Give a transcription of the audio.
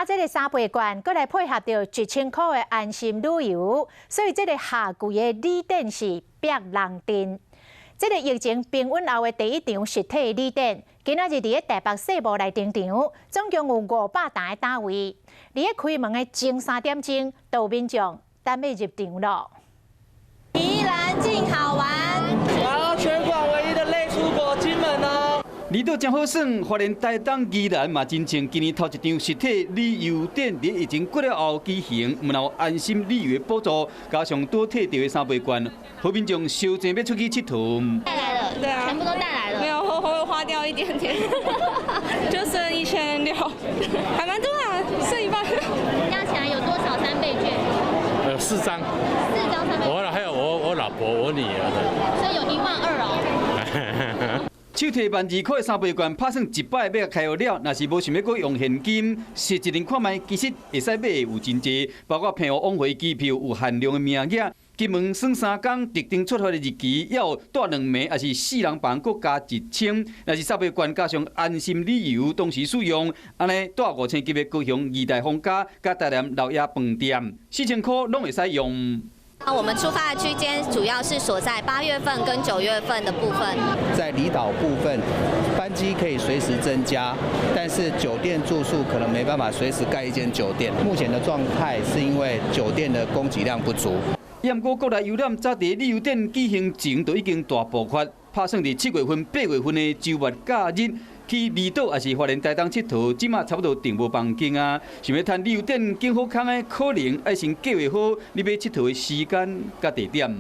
啊，这个3倍券，搁来配合着1000块的安心旅游，所以这个夏季的旅展是逼人订。这个疫情平稳后的第一场实体旅展，今仔日伫台北世贸来登场，总共有500单的单位。伫开门的前3点钟，都有民众等要入场咯。宜兰静好玩，好，全馆唯一的类出国金门哦。离岛真好耍，花莲台东宜兰嘛真像今年头一场实体旅游展，伫疫情过了后举行，然后安心旅游的补助，加上多摕到的3倍券，好民众烧钱要出去佚佗。带来了，对啊，全部都带来了。没有，我会花掉一点点，就剩1600，还蛮多啊，剩一半。加起来有多少3倍券？4张。4张3倍。我还有我老婆、我女儿的。所以有12000哦。手提12000块的3倍券，拍算1摆要开学了，若是无想要搁用现金，实一年看卖，其实会使买的有真济，包括平和往回机票有限量的名额。金门算3天，特定出发的日期，要有带2枚，还是4人房搁加1000。若是3倍券加上安心旅游，当时使用，安尼带5000级的高雄二大方家，甲台南老爷饭店，4000块拢会使用。我们出发的区间主要是锁在8月份跟9月份的部分。在离岛部分，班机可以随时增加，但是酒店住宿可能没办法随时盖一间酒店。目前的状态是因为酒店的供给量不足。不过国内游览早伫旅游展举行前就已经大爆发，拍算伫7月份、8月份的周末假日。去离岛也是花莲台东佚佗，即马差不多订无房间啊。想要趁旅游展更好康的，可能要先计划好你要佚佗的时间甲地点。